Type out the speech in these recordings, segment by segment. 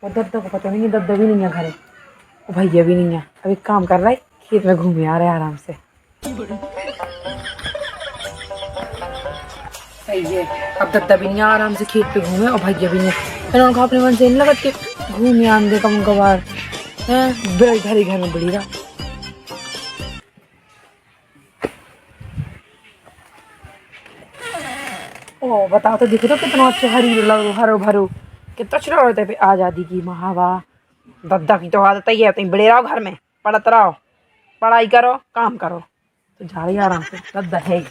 वो दद्दा को पता नहीं, दद्दा भी नहीं है घर, वो भैया भी नहीं है, अभी काम कर रहा है, खेत में घूमे आ रहे हैं आराम से। सही है, अब दद्दा भी नहीं है, आराम से खेत पे घूमे, और भैया भी नहीं है। इन्होंने कहा अपने मन से नहीं लगा के घूमे आंदे कम कबार है, घर ही घर में बड़ी रहा। ओ बताओ तो, देखो तो कितना अच्छा हरी हरो भरो, कितना अच्छा होता है आज़ादी की महावा। दद्दा की तो आदत ही है, तुम बड़े रहो घर में, पढ़ते रहो, पढ़ाई करो, काम करो, तो जा रही आराम से, दद्दा है ही।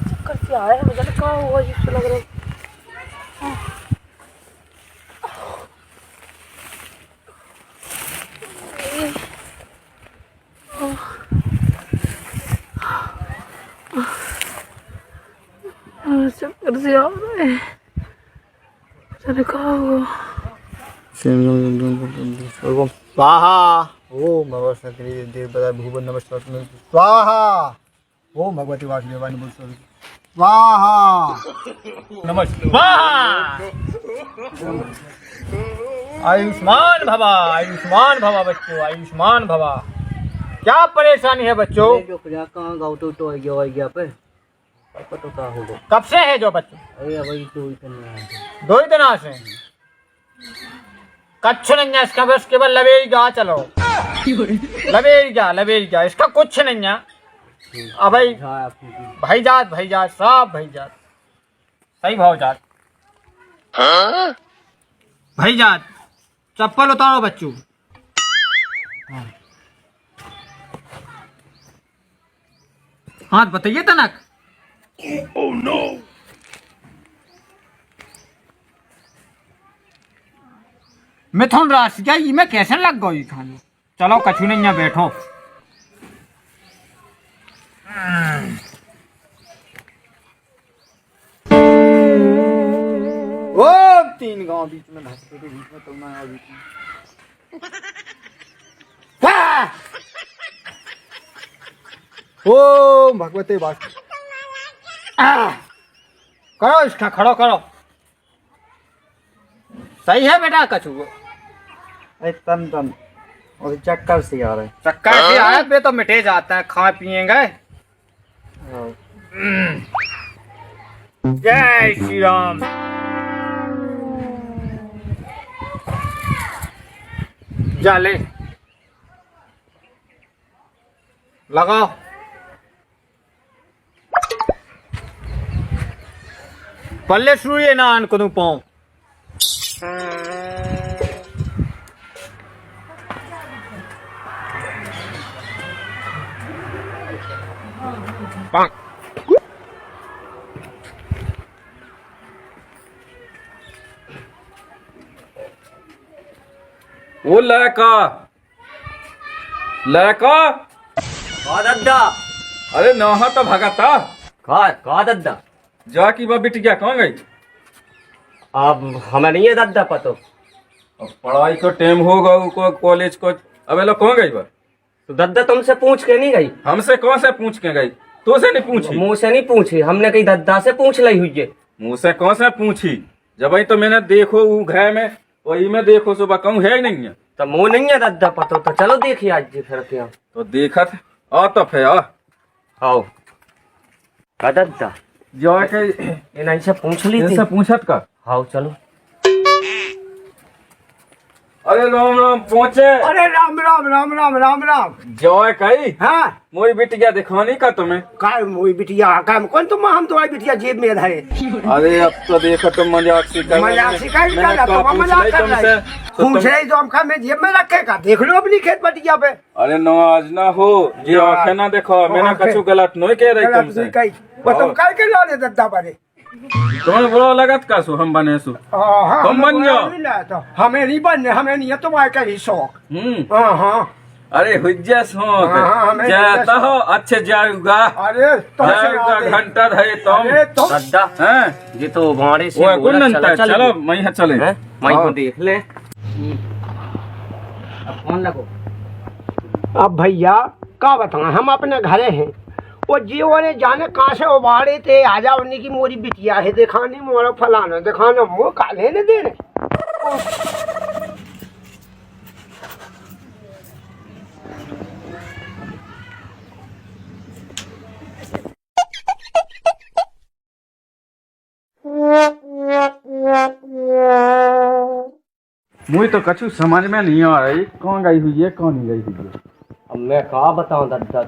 चक्कर से आया है, मुझे कहा हुआ अजीब लग रहा है। चक्कर से आ रहा है, मुझे कहा हुआ। स्वाहा ओम भगवती देवता भुवन नमस्कार स्वाहा ओम भगवती वासुदेवाय स्वाहा नमस्कार। आयुष्मान भवा बच्चों, आयुष्मान भवा। क्या परेशानी है बच्चों? कहाँ गाँव तो गया पे तो क्या होगा? कब से है जो बच्चों? अरे भाई 2 ही दिन से कच्छ नहीं है इसका, बस केवल लवेरी गा चलो, लवेरी गा इसका कुछ नहीं है। अब भाई जात सब भाई जात सही भाव जात। भाई जात चप्पल उतारो बच्चों। हाथ बताइए तनक। Oh no! मिथुन राशि क्या ये में कैसे लग गई खाने? चलो कछु नहीं है, बैठो। ओ 3 गांव बीच में, भक्तों के बीच में, तुम और बीच में। ओ भगवते बात करो, इसका खड़ो करो। सही है बेटा कछु? तन और चक्कर से आ रहे, चक्कर से आए पे तो मिटे जाता है, खा पिएंगे। जय श्री राम। जा ले लगाओ। पल्ले सूर्य नान को पाऊं वो लड़का दद्दा। अरे नहा तो भगता कहा दद्दा? जा की बा बिटिया कहाँ गई? अब हमें नहीं है दद्दा पतो। अब पढ़ाई को टाइम होगा को कॉलेज को, अब लोग कहाँ गई बा? तो दद्दा तुमसे पूछ के नहीं गई? हमसे कौन से पूछ के गई? तो से नहीं पूछी? मुँह से नहीं पूछी, हमने कहीं दद्दा से पूछ ली हुई है। मुँह से कौन से पूछी? जब भाई तो मैंने देखो वो घर में, वही में देखो सुबह कहूँ है नहीं है, तो मुँह नहीं है दद्दा पतो, तो चलो देखिए आज जी फिर क्या। तो देखत आ तो फिर आओ का दद्दा जो के इन्हीं से पूछ ली थी। पूछत का। आओ चलो। अरे राम राम पहुँचे। अरे राम राम राम राम राम राम। जॉय कही हाँ मोई बिटिया दिखानी का तुम्हें? काय मोई बिटिया काम कौन तुम? हम तुम्हारी बिटिया जेब में धरे। अरे अब तो देखो तुम मजाक सिखा मजाक कर रहे हैं। पूछ रहे तो हम खा में जेब में रखेगा, देख लो अपनी खेत बटिया पे। अरे नो आज ना हो जी, आंखें ना देखो, मैंने कछु गलत नहीं कह रही तुमसे। वो तुम काय के लाने दद्दा बने? तुम्हें बुरा लगत का सु हम बने सु तुम बन जाओ। तो हमें नहीं बनने, हमें नहीं है तुम्हारे का ही शौक। हाँ अरे हुज्जा शौक जाता हो अच्छे जाऊगा। अरे जाऊगा घंटा है तुम दद्दा हैं जी तो भाड़े से चलो मैं चले मैं को देख ले। अब फोन लगो। अब भैया का बताएं, हम अपने घरे हैं। वो जियो ने जाने कहाँ से उबाड़े थे, आजा उन्हीं की मोरी बिटिया है दिखाने, मोरा फलाना दिखाना, वो का लेने दे रहे। मुझे तो कछु समझ में नहीं आ रही कौन गई हुई है कौन नहीं गई हुई है। अब मैं कहा बताऊं दद्दा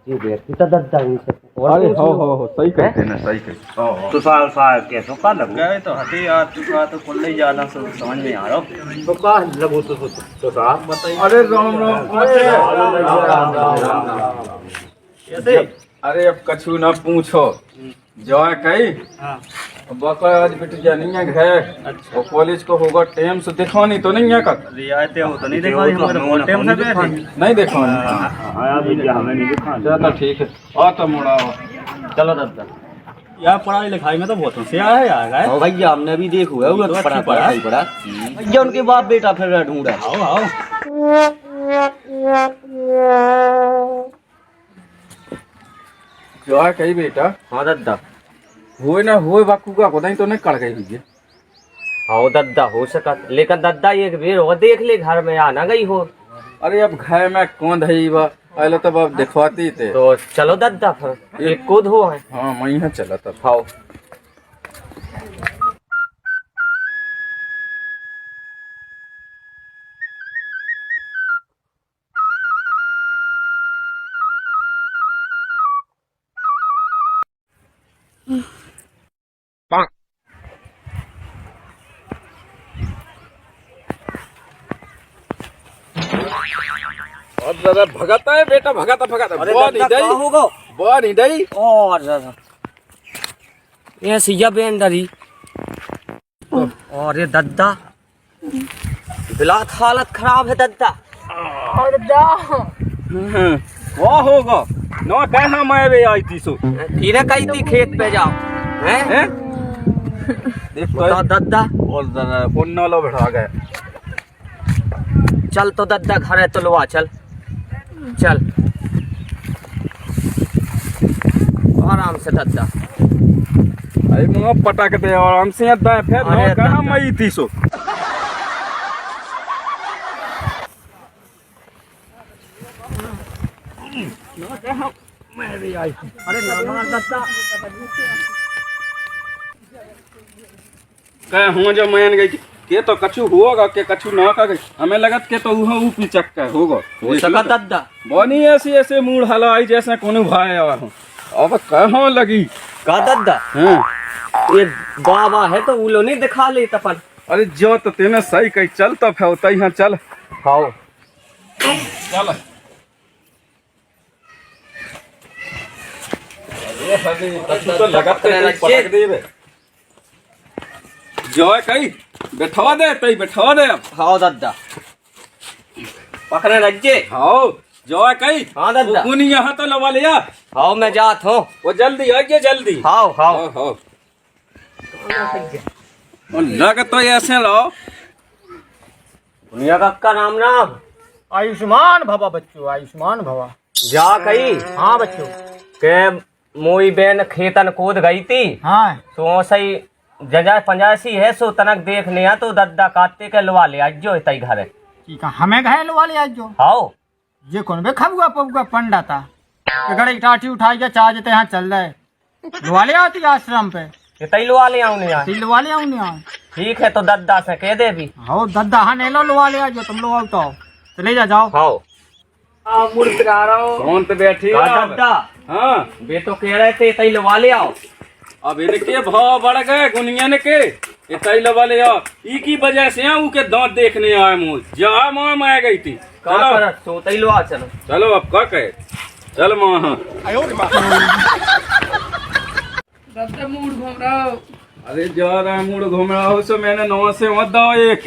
जी देखती तो दद्दा इनसे अरे हो सही कहते हैं ना, सही कहते। तो साल के तो का लगो गए तो हटे यार, तू का तो खुले ही ज्यादा समझ में आ रहा तो का लगो तो साहब बताइए। अरे राम कैसे? अरे अब कछु ना पूछो, जो है कही बका आज बिटिया नहीं है घर। अच्छा। और कॉलेज को होगा टाइम से दिखानी तो नहीं है कर रियायतें हो तो नहीं दिखाई हमारे टाइम से बैठे नहीं दिखानी। आया भी हमें नहीं दिखानी। चलो ठीक है, आ तो मुड़ा चलो दद्दा यार, पढ़ाई लिखाई में तो बहुत होशियार है यार। ओ भैया हमने भी देखो है वो तो पढ़ा भैया उनके बाप बेटा फिर ढूंढा। आओ जो है कही बेटा। हाँ दद्दा होए ना होए बाकू का पता ही तो नहीं कड़ गई हुई है। हाँ दद्दा हो सका, लेकिन दद्दा एक बेर और देख ले घर में आना गई हो। अरे अब घर में कौन धई बा पहले तो अब दिखवाती थे। तो चलो दद्दा फिर एक कूद हो है। हाँ मैं यहाँ चला तब। हाँ और जरा भगाता है बेटा, भगाता बहुत नहीं दई और ज्यादा ये सिया बेन डरी और ये दद्दा बिलात हालत खराब है दद्दा। वाह होगा ना कहना मैं भी आई थी सो फिर कही थी खेत पे जाओ हैं देख तो दद्दा और जरा पुन्ना लो बैठा गए। चल तो दद्दा घर है तो लुआ चल चल आराम से दद्दा। अरे मुँह पटक दे और हमसे अद्दा फिर ना कहना मैं आई थी सो। अरे दद्दा कह हूँ जो मान गई के तो कछु होगा के कछु ना का गई, हमें लगत के तो वह ऊपी चक्कर होगा हो सका दद्दा। बनी ऐसी ऐसे मूड हलाई जैसे कोनो भाई आवा हूँ। अब कहाँ लगी का दद्दा हाँ। ये बाबा है तो वो लो नहीं दिखा ले तपन। अरे जो तो तेने सही कही चल तो फिर उतना यहाँ चल। हाँ चल तो लगत जो है कही बैठवा दे तई बैठवा दे अब। हाँ दद्दा पकड़े रज्जे। हाँ जो है कही हाँ दद्दा उन्हीं यहाँ तो लवा लिया। हाँ मैं जात हूँ वो जल्दी आइए जल्दी। हाँ हाँ हाँ लग तो ऐसे लो दुनिया का राम राम। आयुष्मान भवा बच्चों, आयुष्मान भवा। जा कही हाँ बच्चों। के मोई बेन खेतन कूद गई थी हाँ तो सही जजा पंजासी है सो तनक देखने आ तो दद्दा काटते के लवा ले आज जो तई घर है। ठीक है, हमें घायल वाले आज जो हाँ ये कौन बे खबुआ पबुआ पंडा था गड़े टाटी उठाई जा चाह जते यहाँ चल रहे लुआ ले आती आश्रम पे ये तई लवा ले आऊँ यार। लुआ ले आऊँ नहीं। ठीक है तो दद्दा से कह दे भी। हाँ दद्दा हाँ ले लो लुआ ले आज तुम लोग तो चले जा जाओ। हाँ कौन पे बैठी है दद्दा हाँ वे तो कह रहे थे तई लवा ले आओ। अब इनके भाव बढ़ गए गुनियन के इतई लवा ले आओ ई की वजह से ऊ के दांत देखने आए मुझ जा मां मैं गई थी। चलो सो तई लवा चलो चलो अब का कहे चल मां। दद्दा मूड घूम रहा हो। अरे जा रहा है मूड घूम रहा हो सो मैंने 9 से मत दो एक।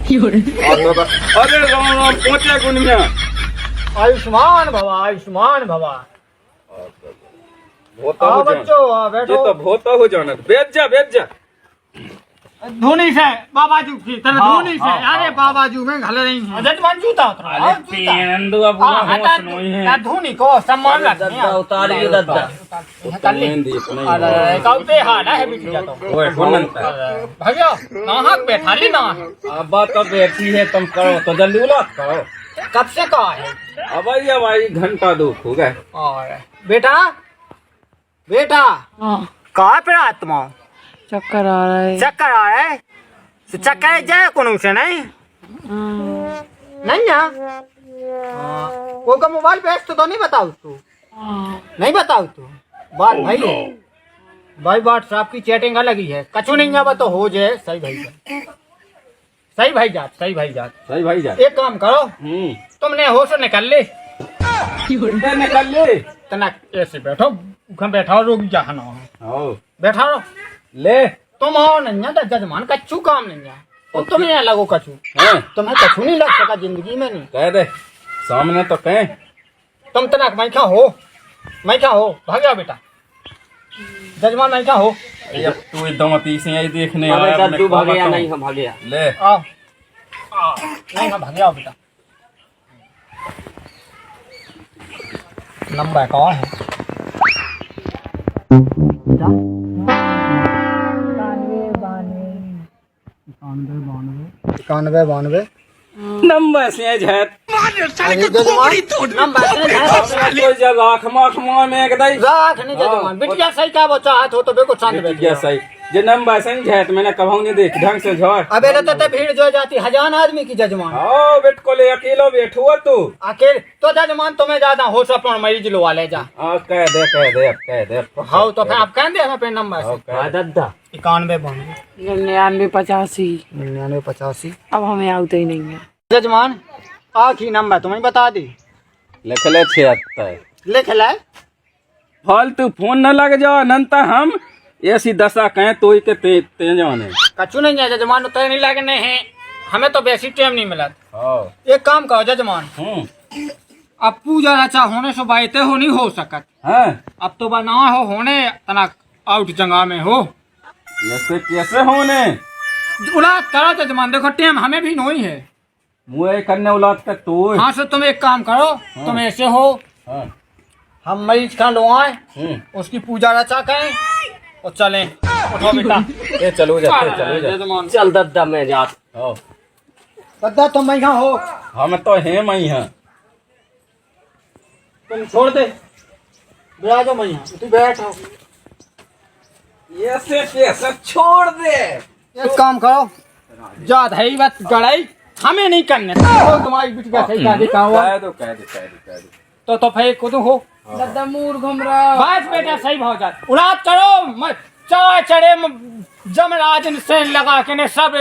अरे राम राम पहुंचे गुनिया। आयुष्मान भवा, आयुष्मान भवा। भोता आओ हो जाना बच्चों ये बैठो। तो भोता हो जाना। बैठ जा धोनी से बाबाजू की तरह धोनी से अरे बाबाजू में घल रही है जजमान जूता अरे तीन दो अब होश नहीं है धोनी को सम्मान दद्दा उतारिए दद्दा कर ली अरे कौते हाना है बिटिया तो ओए कौन बनता भैया नाहक बैठा ली ना अब बात तो बैठी है तुम करो तो जल्दी उलाट करो कब से कहा है अब भाई घंटा दो हो गए और बेटा बेटा हाँ कहाँ पे आत्मा चक्कर आ रहा है। चक्कर आ रहा है तो चक्कर जाए कौन से नहीं नहीं ना वो का मोबाइल पे तो नहीं बताओ तू नहीं बताओ तू बात भाई भाई व्हाट्सएप की चैटिंग अलग ही है कछु नहीं आवा तो हो जाए सही भाई जात सही भाई जात सही भाई जात सही भाई जा एक काम करो तुमने होश निकल ले निकल ले तना ऐसे बैठो उखम बैठो रुक जाना आओ बैठा रहो ले तुम आओ नहीं है जजमान कच्चू काम नहीं है और तुम्हें यहाँ लगो कच्चू हाँ तुम्हें कच्चू नहीं लग सका जिंदगी में नहीं कह दे सामने तो कहें तुम तनक मैं क्या हो भाग जाओ बेटा जजमान मैं क्या हो अब तू एकदम तीसरी आई देखने अबे आया दद्दू भागया नहीं हम भागया ले आओ नहीं हाँ भाग जाओ बेटा नंबर कौन है इक्यानवे बानवे नंबर से झट कोई जगह आँख में एक दई जजमान बिटिया सही क्या बच्चा हाथ हो तो बेको शांत बैठ ये सही जे नंबर से झट मैंने कभाऊ नहीं देख ढंग से झड़ अबे रहते भीड़ जो जाती हजार आदमी की जजमान आओ बेट को ले अकेलो बैठो तू अकेले तो जजमान तुम्हें ज्यादा हो सपन मरीज लुआ ले जा कह दे हाँ तो फिर आप कह दे हमें पे नंबर से हाँ दद्दा 91 92 99 85 99 85 अब हमें आते ही नहीं है। जजमान आखिरी नंबर तुम्हें बता दी लिख ले 76 लिख ले फालतू फोन न लग जाओ नंता हम ऐसी दशा कहें तो ही के ते जाने कछु नहीं है जजमान उतरे नहीं लगने हैं हमें तो वैसी टाइम नहीं मिला एक काम करो जजमान अब पूजा रचा होने से बाइते हो नहीं हो सकत अब तो बना हो होने तना आउट जगह में हो ऐसे कैसे होने उलाद करो जजमान देखो टाइम हमें भी नहीं है मुँह करने उलाद का तो हाँ से तुम एक काम करो तुम ऐसे हो हम मरीज का लो आए उसकी पूजा रचा करें और चलें उठो बेटा ए चलो जा चल दद्दा मैं जात दद्दा तुम यहाँ हो हम तो हैं मई हैं तुम छोड़ दे बैठ जाओ मैं यहाँ तू बैठो ऐसे कैसे छोड़ दे एक काम करो जात है बात गड़ाई हमें नहीं करने तो तुम्हारी बिटी का सही शादी का हुआ कह दे तो फिर खुद हो दद्दा मूर घूम रहा बस बेटा सही भाव जात उड़ाद करो मत चाय चढ़े जमराज से लगा के ने सब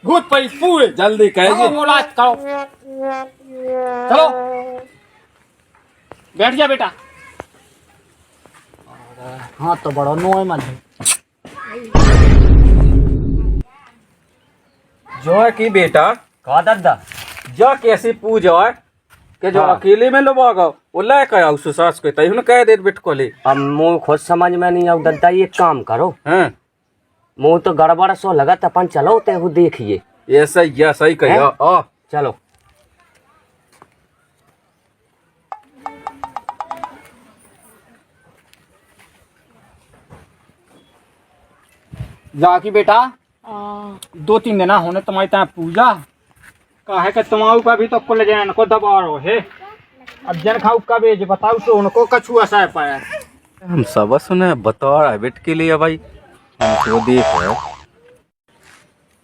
भूत पड़ी पूरे जल्दी कह दे उड़ाद करो चलो बैठ जा बेटा हाँ तो बड़ा नो है मन जो है कि बेटा का दद्दा जो कैसी पूजा है कि जो अकेले में लोग वो ले के आओ सुसास को तई न कह दे बिट को ले अब मुँह खुद समझ में नहीं आऊ दद्दा ये काम करो हैं मुँह तो गड़बड़ सो लगा तो अपन चलो ते वो देखिए ऐसा या सही कहियो आ चलो जाकी बेटा 2-3 दिन होने तुम्हारी तरह पूजा कहा है कि तुम्हारे ऊपर भी तो कुल जन को दबाव है अब जन खाऊ का बेज बताओ तो उनको कछु ऐसा पाया हम सब सुने बता रहा है बिट के लिए भाई हमको देख है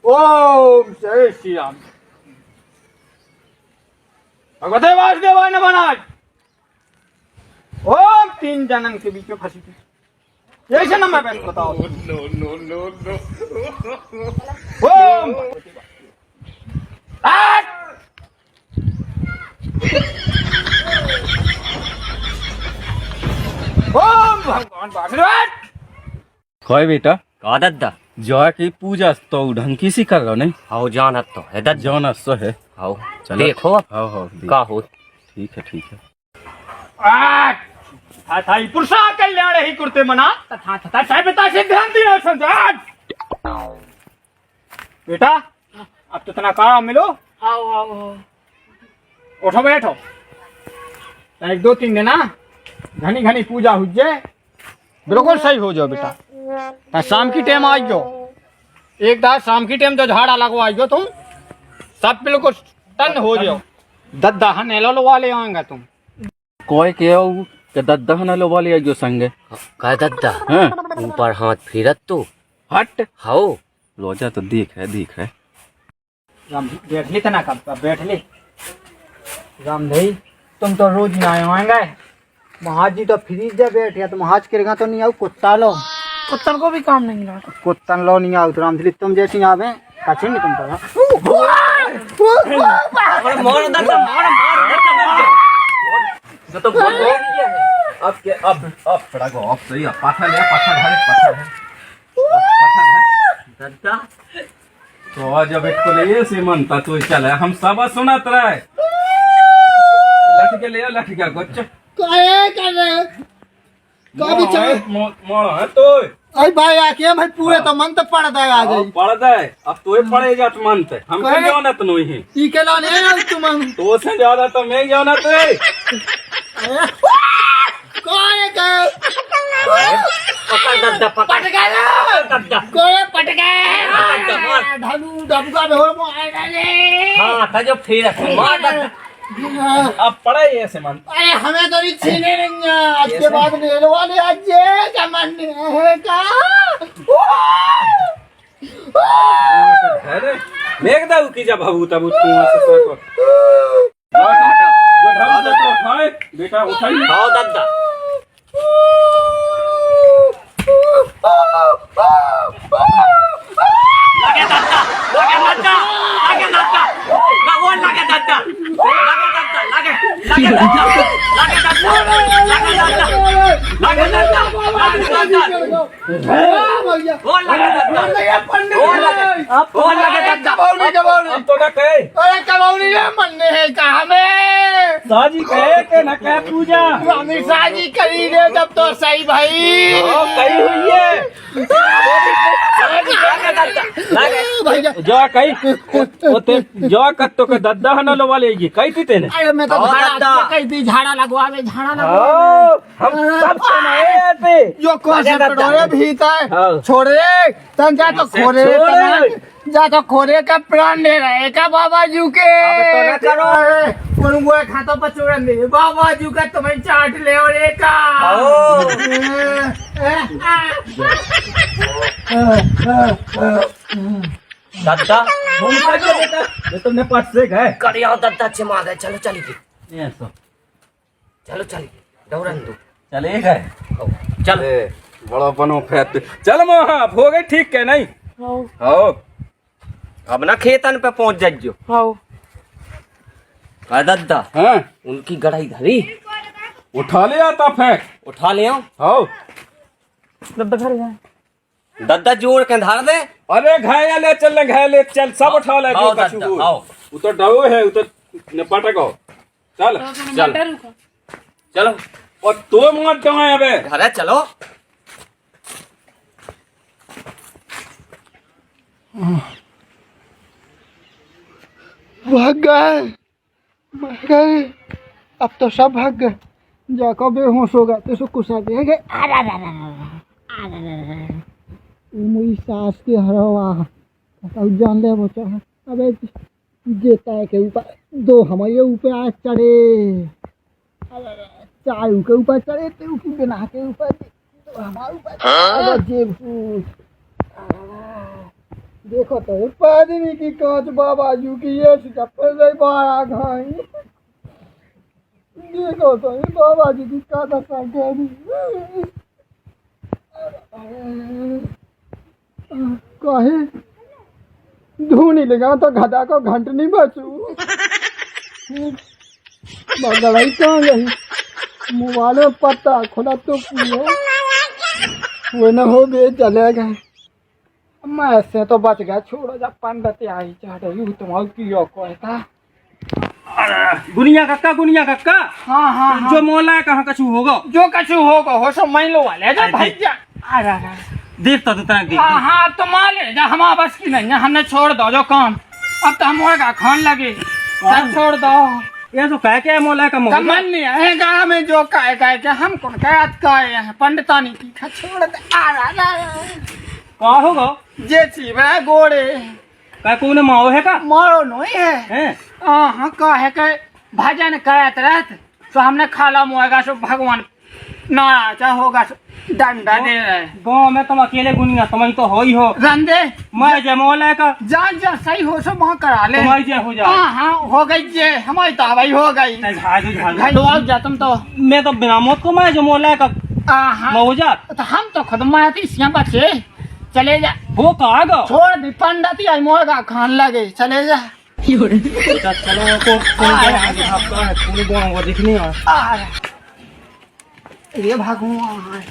ओम जय श्री राम भगवते वासुदेवाय नमः नारायण ओम 3 जनन के बीच में फंसी थी ऐसे नंबर पे बताओ ओम ओम भगवान वासुदेव कोई बेटा का दद्दा जो है कि पूजा तो ढंग की सी कर लो नहीं हाउ जानत तो है दद्दा जाना सो है हाउ चलो। देखो हाँ का हो ठीक है था पुरुषा कल्याण ही कुर्ते मना तथा तथा साहेबता सिद्धांति न संजात बेटा अब तो तना काम मिलो। आओ आओ आओ। उठो बैठो। एक 2-3 दिन ना घनी घनी पूजा हो जाए, बिल्कुल सही हो जाओ बेटा। तो शाम की टाइम आ जाओ, एक दार शाम की टाइम तो झाड़ा लगवा जाओ तुम, सब बिल्कुल टन हो जाओ। दद्दा हनेलो लगा ले आएंगे तुम। कोई के दद्दा न लो वाले जो संगे का दद्दा हाँ ऊपर हाथ फिरत तो हट हाओ रोजा तो देख है राम बैठ ले तना कब बैठ ले। राम भाई तुम तो रोज ना आएंगे, महाज जी तो फ्री दे बैठे तो महाज करेगा तो नहीं आओ। कुत्ता लो, कुत्तन को भी काम नहीं मिला। कुत्तन लो नहीं आओ तो राम जी तुम जैसी आवे कछे नहीं तुम तो। मार दद्दा मार जो तो बहुत हो गया है। अब के अब पड़ा गो अब सही पाथर है दद्दा तो आज जब इसको ले से मनता तो चले हम सब सुनत रहे लठ के ले लठ के गोच काहे कर रहे का बिचारे मोड़ है तो अरे भाई आके भाई पूरे तो मन तो पड़ जाएगा आ गई पड़ दे अब तो पड़े जात मनते हम कहे? जानत नहीं ई के लाने है तुम तो से ज्यादा तो मैं जानत रे काहे का पकड़ दद्दा पकड़ दद्दा कोई पट गए ढलू डबका में हो मारे हाँ था जो फिर मार दद्दा अब पड़े ऐसे मन अरे हमें तो नहीं छीने नहीं आज के बाद रेल वाले आज ये क्या मन है का अरे मेघ दाऊ की जब हबू तब तू से को जो ढाल दे तो उठाए बेटा उठाई हाओ दद्दा लगे दद्दा लगो लगे दद्दा लगे दद्दा अब तो ना कहे अरे कबौनी ने मनने है कहा में साजी कहे के न कहे पूजा स्वामी साजी करी दे जब तो सही भाई कही हुई है भैया जो कही ओते जो कत्तो के दद्दा न लो वाले ये कही थी तेने अरे मैं तो हाँ, झाड़ा दादा। कही थी झाड़ा लगवावे हम सब सुनाए थे जो कौन से दादा। पटोरे भीतर हाँ। छोड़ रे तन जा तो से खोरे छोड़। तना जा तो खोरे का प्राण ले रहे का बाबा जू के अब तो ना करो। उनको खाता पचोड़न दे बाबा जू का तुम्हें चाट ले और का दद्दा ये तुमने पट से गए करिया दद्दा चिमा गए चलो चलिए ये सो चलो चलिए दौड़न दो चले गए चल बड़ा बनो फैत चल मोहा हो गई ठीक है नहीं आओ हो अब ना खेतन पे पहुंच जाइयो आओ। का दद्दा हाँ उनकी गढ़ाई धरी उठा ले आता फेंक उठा ले आओ हो दद्दा घर जाए। दद्दा जोड़ के धार दे अरे घाया ले चल घाया चल सब उठा ले आओ जो दद्दा, कछु आओ। वो तो डबो है वो तो निपट गो चल चल चलो और तो मत कहाँ अबे घर चलो भाग गए अब तो सब भाग गए जाको बेहोश हो गए तो सो कुसा दे गए मेरी सास की हरवा जान ले बचा अबे जेता है के ऊपर दो हमारे ऊपर आज चढ़े चाय के ऊपर चढ़े तो उसकी बिना के ऊपर तो हमारे ऊपर जेब देखो तो पादनी की कांच बाबा जू की ये चप्पल से बाहर घाई देखो तो ये बाबा जी की का दशा करी कहे धूनी लगा तो गधा को घंट नहीं बचू बगड़ाई कहाँ गई मोबाइल में पत्ता खुला तो पियो वो न हो गए चले गए मैं ऐसे तो बच गया छोड़ो जब पंडित आई चाह रही हूँ तुम्हारा कियो कहता गुनिया कक्का हाँ हाँ हाँ जो मोला है कहाँ कछु होगा जो कछु होगा हो सो मान लो वाले जो भाई जा देख तो तनक देख हाँ अब तो मान ले जा, हमारा बस की नहीं है, हमने छोड़ दो जो काम। अब तो हम मुर्गा खान लगे, सब छोड़ दो। ये तो कह के मोला का मोला मन नहीं है गाँव में जो कहे के हम कौन कहे हैं पंडितानी की छोड़ दे। का होगा जे चीज है गोड़े का कोने माओ है का मारो नहीं है। हैं हाँ कहे के भजन करत रहत तो हमने खाला मुर्गा सो भगवान नाराजा होगा सो डंडा दे रहे। गाँव में तुम अकेले गुनिया तुम्हारी तो हो ही हो। रंदे मैं जय मोला का जा जा सही हो सो वहाँ करा ले। तुम्हारी जय हो जा। हाँ हो गई जे हमारी दवाई हो गई। घायल जा तुम तो। मैं तो बिना मौत को मैं जो मोला का हाँ हो जा। तो हम तो खुद मारती सियाँ बचे चले जा। वो कहा गो छोड़ दी पंडित आई मुर्गा खान लगे चले जा। चलो पूरे गाँव को दिखनी है। ये भगवान